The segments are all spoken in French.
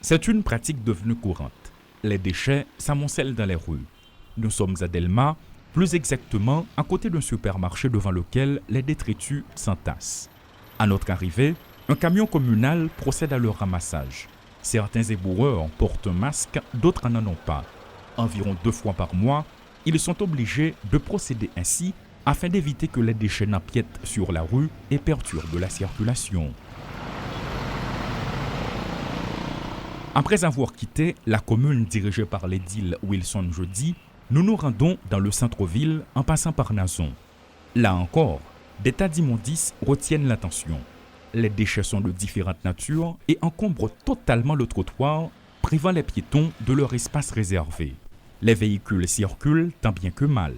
C'est une pratique devenue courante. Les déchets s'amoncellent dans les rues. Nous sommes à Delma, plus exactement à côté d'un supermarché devant lequel les détritus s'entassent. À notre arrivée, un camion communal procède à leur ramassage. Certains éboueurs portent un masque, d'autres n'en ont pas. Environ 2 fois par mois, ils sont obligés de procéder ainsi afin d'éviter que les déchets n'empiètent sur la rue et perturbent la circulation. Après avoir quitté la commune dirigée par l'édile Wilson Jody, nous nous rendons dans le centre-ville en passant par Nazon. Là encore, des tas d'immondices retiennent l'attention. Les déchets sont de différentes natures et encombrent totalement le trottoir, privant les piétons de leur espace réservé. Les véhicules circulent tant bien que mal.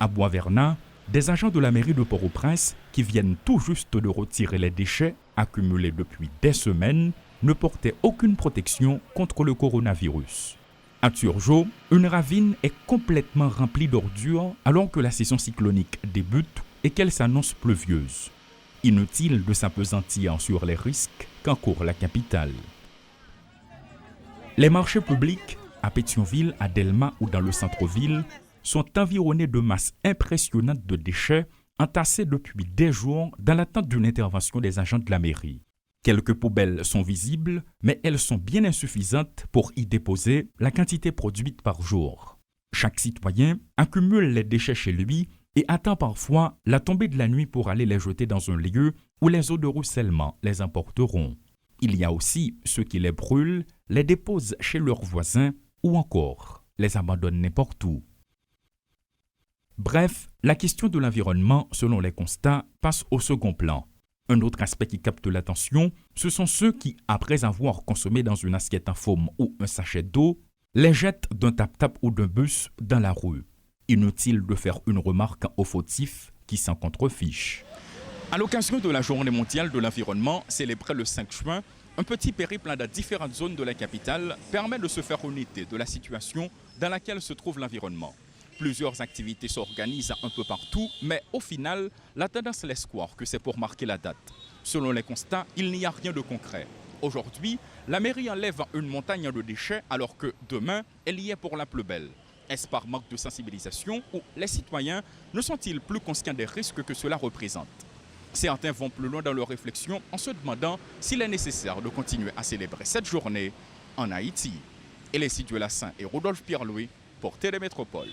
À Bois-Vernat, des agents de la mairie de Port-au-Prince, qui viennent tout juste de retirer les déchets accumulés depuis des semaines, ne portaient aucune protection contre le coronavirus. À Turgeau, une ravine est complètement remplie d'ordures alors que la saison cyclonique débute et qu'elle s'annonce pluvieuse. Inutile de s'appesantir sur les risques qu'encourt la capitale. Les marchés publics, à Pétionville, à Delma ou dans le centre-ville, sont environnés de masses impressionnantes de déchets entassés depuis des jours dans l'attente d'une intervention des agents de la mairie. Quelques poubelles sont visibles, mais elles sont bien insuffisantes pour y déposer la quantité produite par jour. Chaque citoyen accumule les déchets chez lui et attend parfois la tombée de la nuit pour aller les jeter dans un lieu où les eaux de ruissellement les emporteront. Il y a aussi ceux qui les brûlent, les déposent chez leurs voisins ou encore les abandonnent n'importe où. Bref, la question de l'environnement, selon les constats, passe au second plan. Un autre aspect qui capte l'attention, ce sont ceux qui, après avoir consommé dans une assiette en forme ou un sachet d'eau, les jettent d'un tap-tap ou d'un bus dans la rue. Inutile de faire une remarque aux fautifs qui s'en contrefichent. À l'occasion de la Journée mondiale de l'environnement, célébrée le 5 juin, un petit périple dans différentes zones de la capitale permet de se faire une idée de la situation dans laquelle se trouve l'environnement. Plusieurs activités s'organisent un peu partout, mais au final, la tendance laisse croire que c'est pour marquer la date. Selon les constats, il n'y a rien de concret. Aujourd'hui, la mairie enlève une montagne de déchets alors que demain, elle y est pour la plus belle. Est-ce par manque de sensibilisation ou les citoyens ne sont-ils plus conscients des risques que cela représente? Certains vont plus loin dans leur réflexion en se demandant s'il est nécessaire de continuer à célébrer cette journée en Haïti. Elessie Duelassin et Rodolphe Pierre-Louis pour Télémétropole.